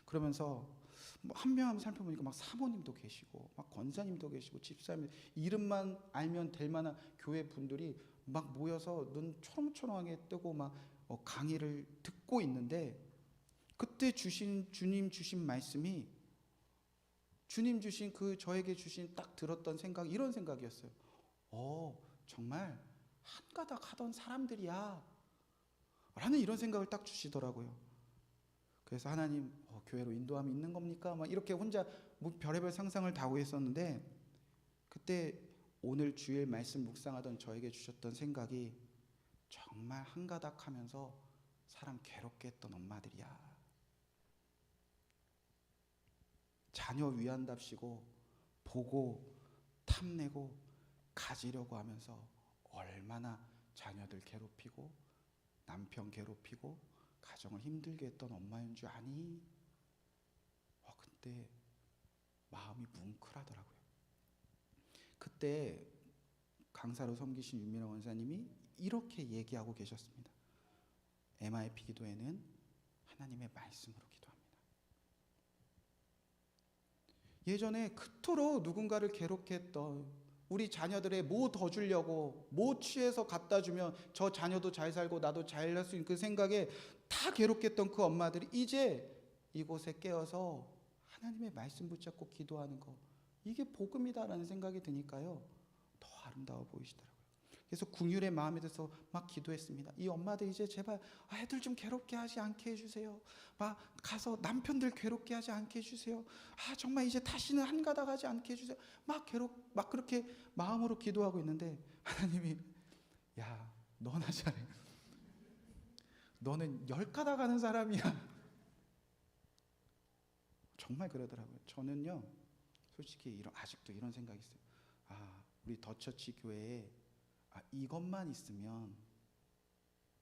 그러면서 한 명 한 명 살펴보니까 막 사모님도 계시고 막 권사님도 계시고 집사님, 이름만 알면 될 만한 교회 분들이 막 모여서 눈 초롱초롱하게 뜨고 막 강의를 듣고 있는데, 그때 주님 주신 말씀이, 주님 주신 저에게 주신 딱 들었던 생각이 이런 생각이었어요. 정말 한가닥 하던 사람들이야 라는 이런 생각을 딱 주시더라고요. 그래서 하나님 교회로 인도함이 있는 겁니까? 막 이렇게 혼자 별의별 상상을 다 하고 있었는데, 그때 오늘 주일 말씀 묵상하던 저에게 주셨던 생각이 정말 한가닥 하면서 사람 괴롭게 했던 엄마들이야. 자녀 위한답시고 보고 탐내고 가지려고 하면서 얼마나 자녀들 괴롭히고 남편 괴롭히고 가정을 힘들게 했던 엄마인 줄 아니? 그때 마음이 뭉클하더라고요. 그때 강사로 섬기신 윤민호 원사님이 이렇게 얘기하고 계셨습니다. MIP 기도회는 하나님의 말씀으로 기도합니다. 예전에 그토록 누군가를 괴롭게 했던 우리 자녀들의 뭐 더 주려고 뭐 취해서 갖다 주면 저 자녀도 잘 살고 나도 잘 살 수 있는 그 생각에 다 괴롭게 했던 그 엄마들이 이제 이곳에 깨어서 하나님의 말씀 붙잡고 기도하는 거, 이게 복음이다라는 생각이 드니까요 더 아름다워 보이시더라고요. 그래서 궁율의 마음이 들어서 막 기도했습니다. 이 엄마들 이제 제발 애들 좀 괴롭게 하지 않게 해주세요. 막 가서 남편들 괴롭게 하지 않게 해주세요. 정말 이제 다시는 한가닥 하지 않게 해주세요. 막 그렇게 마음으로 기도하고 있는데 하나님이 너나 잘해. 너는 10가닥 하는 사람이야. 정말 그러더라고요. 저는요 솔직히 아직도 이런 생각이 있어요. 우리 더처치 교회에 이것만 있으면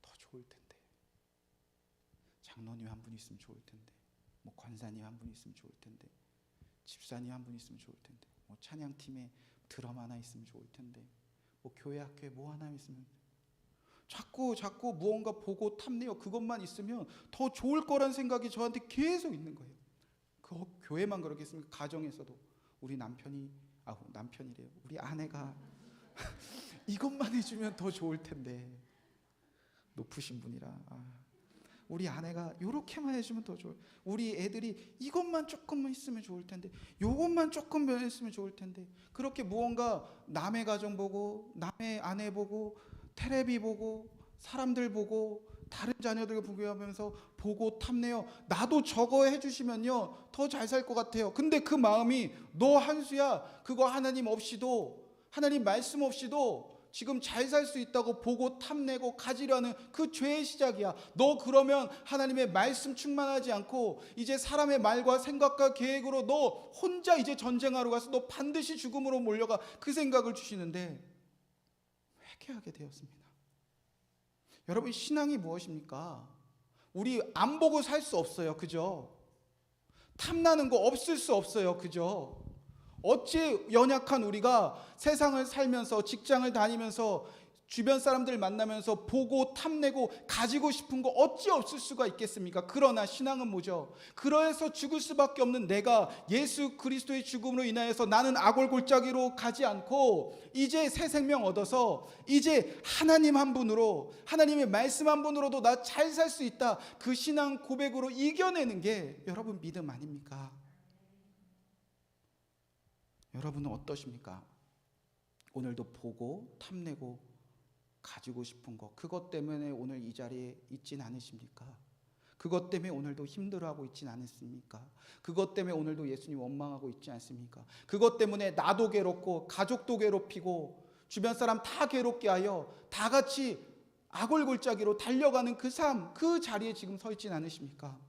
더 좋을 텐데, 장로님 한 분 있으면 좋을 텐데, 권사님 한 분 있으면 좋을 텐데, 집사님 한 분 있으면 좋을 텐데, 찬양팀에 드럼 하나 있으면 좋을 텐데, 교회 학교에 하나 있으면, 자꾸 무언가 보고 탐내어 그것만 있으면 더 좋을 거란 생각이 저한테 계속 있는 거예요. 교회만 그렇겠습니까? 가정에서도 우리 남편이래요. 우리 아내가 이것만 해주면 더 좋을 텐데, 높으신 분이라 우리 아내가 이렇게만 해주면 더 좋을, 우리 애들이 이것만 조금만 있으면 좋을 텐데, 요것만 조금 있으면 좋을 텐데, 그렇게 무언가 남의 가정 보고 남의 아내 보고 텔레비 보고 사람들 보고 다른 자녀들과 비교하면서 보고 탐내어 나도 저거 해주시면요 더 잘 살 것 같아요. 근데 그 마음이 너 한수야 그거 하나님 없이도, 하나님 말씀 없이도 지금 잘 살 수 있다고 보고 탐내고 가지려는 그 죄의 시작이야. 너 그러면 하나님의 말씀 충만하지 않고 이제 사람의 말과 생각과 계획으로 너 혼자 이제 전쟁하러 가서 너 반드시 죽음으로 몰려가, 그 생각을 주시는데 회개하게 되었습니다. 여러분, 신앙이 무엇입니까? 우리 안 보고 살 수 없어요. 그죠? 탐나는 거 없을 수 없어요. 그죠? 어찌 연약한 우리가 세상을 살면서 직장을 다니면서 주변 사람들 만나면서 보고 탐내고 가지고 싶은 거 어찌 없을 수가 있겠습니까? 그러나 신앙은 뭐죠? 그래서 죽을 수밖에 없는 내가 예수 그리스도의 죽음으로 인하여서 나는 악골 골짜기로 가지 않고 이제 새 생명 얻어서 이제 하나님 한 분으로, 하나님의 말씀 한 분으로도 나 잘 살 수 있다. 그 신앙 고백으로 이겨내는 게 여러분 믿음 아닙니까? 여러분은 어떠십니까? 오늘도 보고 탐내고 가지고 싶은 것, 그것 때문에 오늘 이 자리에 있진 않으십니까? 그것 때문에 오늘도 힘들어하고 있진 않습니까? 그것 때문에 오늘도 예수님 원망하고 있지 않습니까? 그것 때문에 나도 괴롭고 가족도 괴롭히고 주변 사람 다 괴롭게 하여 다 같이 악골골짜기로 달려가는 그 삶, 그 자리에 지금 서 있진 않으십니까?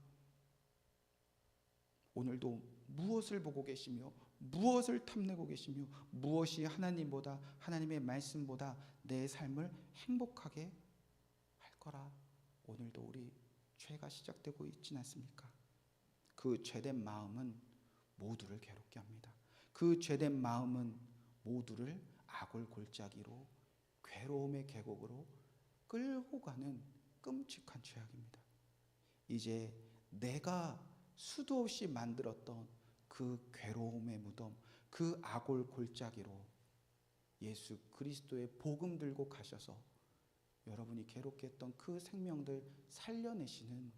오늘도 무엇을 보고 계시며 무엇을 탐내고 계시며 무엇이 하나님보다, 하나님의 말씀보다 내 삶을 행복하게 할 거라. 오늘도 우리 죄가 시작되고 있지 않습니까? 그 죄된 마음은 모두를 괴롭게 합니다. 그 죄된 마음은 모두를 악을 골짜기로, 괴로움의 계곡으로 끌고 가는 끔찍한 죄악입니다. 이제 내가 수도 없이 만들었던 그 괴로움의 무덤, 그 악골 골짜기로 예수 그리스도의 복음 들고 가셔서 여러분이 괴롭게 했던 그 생명들 살려내시는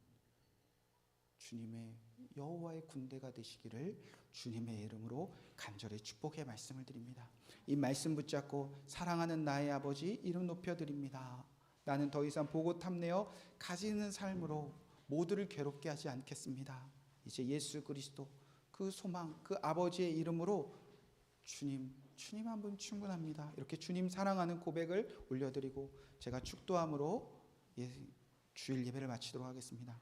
주님의 여호와의 군대가 되시기를 주님의 이름으로 간절히 축복의 말씀을 드립니다. 이 말씀 붙잡고 사랑하는 나의 아버지 이름 높여드립니다. 나는 더 이상 보고 탐내어 가지는 삶으로 모두를 괴롭게 하지 않겠습니다. 이제 예수 그리스도 그 소망, 그 아버지의 이름으로 주님 한 분 충분합니다. 이렇게 주님 사랑하는 고백을 올려드리고 제가 축도함으로 주일 예배를 마치도록 하겠습니다.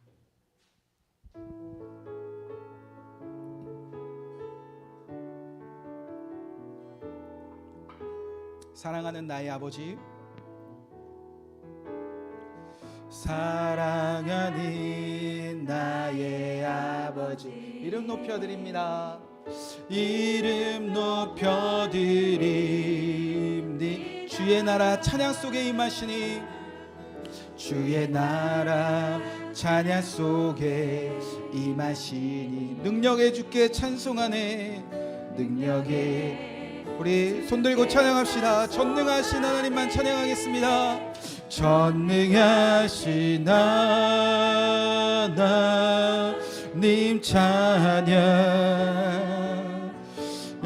사랑하는 나의 아버지, 사랑하는 나의 아버지 이름 높여드립니다. 이름 높여드립니 주의 나라 찬양 속에 임하시니 주의 나라 찬양 속에 임하시니 능력의 주께 찬송하네 능력의 우리 손들고 찬양합시다. 전능하신 하나님만 찬양하겠습니다. 전능하신 하나님 찬양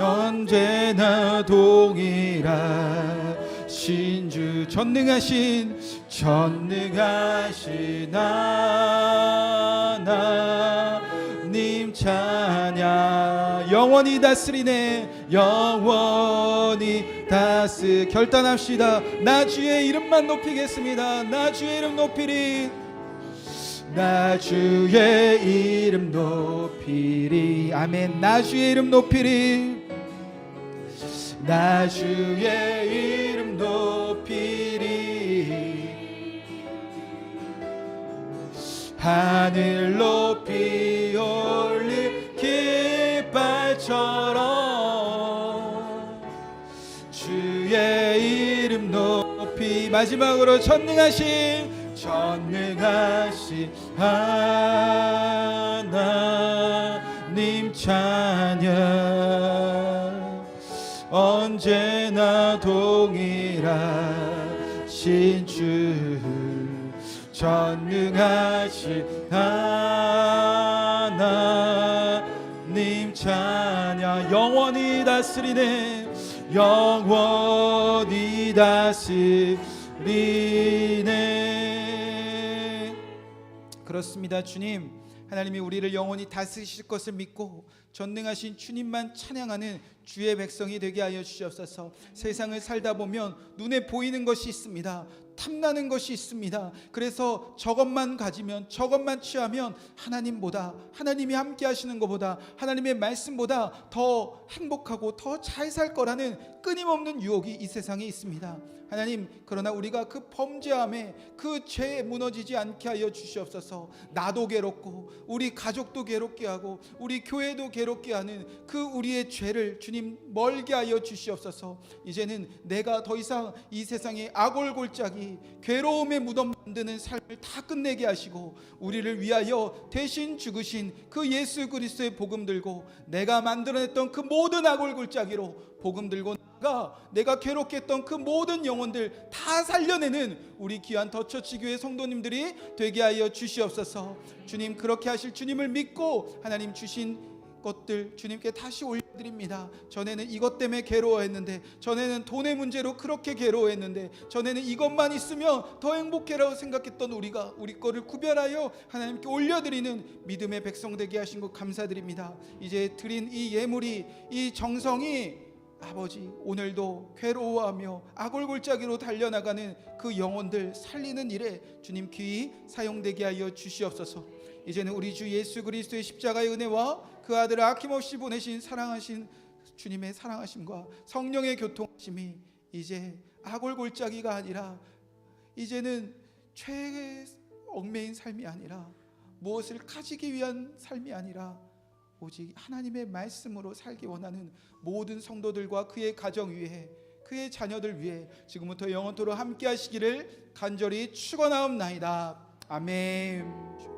언제나 동일하신 주 전능하신 하나님 찬양 영원히 다스리네 영원히 결단합시다. 나 주의 이름만 높이겠습니다. 나 주의 이름 높이리 나 주의 이름 높이리 아멘. 나 주의 이름 높이리 나 주의 이름 높이리 하늘 높이 올릴 깃발처럼 주의 이름 높이 마지막으로 전능하신 하나님 찬양 언제나 동일하신 주 전능하신 하나님 찬양 영원히 다스리네 영원히 다스리네. 그렇습니다. 주님 하나님이 우리를 영원히 다스리실 것을 믿고 전능하신 주님만 찬양하는 주의 백성이 되게 하여 주시옵소서. 세상을 살다 보면 눈에 보이는 것이 있습니다. 탐나는 것이 있습니다. 그래서 저것만 가지면 저것만 취하면 하나님보다 하나님이 함께 하시는 것보다 하나님의 말씀보다 더 행복하고 더 잘 살 거라는 끊임없는 유혹이 이 세상에 있습니다. 하나님 그러나 우리가 그 범죄함에 그 죄에 무너지지 않게 하여 주시옵소서. 나도 괴롭고 우리 가족도 괴롭게 하고 우리 교회도 괴롭게 하는 그 우리의 죄를 주님 멀게 하여 주시옵소서. 이제는 내가 더 이상 이 세상의 아골골짜기 괴로움의 무덤 만드는 삶을 다 끝내게 하시고 우리를 위하여 대신 죽으신 그 예수 그리스도의 복음 들고 내가 만들어냈던 그 모든 아골골짜기로 복음 들고 내가 괴롭게 했던 그 모든 영혼들 다 살려내는 우리 귀한 더처치 교회 성도님들이 되게 하여 주시옵소서. 주님, 그렇게 하실 주님을 믿고 하나님 주신 것들 주님께 다시 올려드립니다. 전에는 이것 때문에 괴로워했는데, 전에는 돈의 문제로 그렇게 괴로워했는데, 전에는 이것만 있으면 더 행복해라고 생각했던 우리가 우리 거를 구별하여 하나님께 올려드리는 믿음의 백성 되게 하신 것 감사드립니다. 이제 드린 이 예물이, 이 정성이 아버지 오늘도 괴로워하며 아골골짜기로 달려나가는 그 영혼들 살리는 일에 주님 귀히 사용되게 하여 주시옵소서. 이제는 우리 주 예수 그리스도의 십자가의 은혜와 그 아들을 아낌없이 보내신 사랑하신 주님의 사랑하심과 성령의 교통하심이 이제 아골골짜기가 아니라, 이제는 죄에 얽매인 삶이 아니라, 무엇을 가지기 위한 삶이 아니라 오직 하나님의 말씀으로 살기 원하는 모든 성도들과 그의 가정 위에, 그의 자녀들 위해 지금부터 영원토록 함께 하시기를 간절히 축원하옵나이다. 아멘.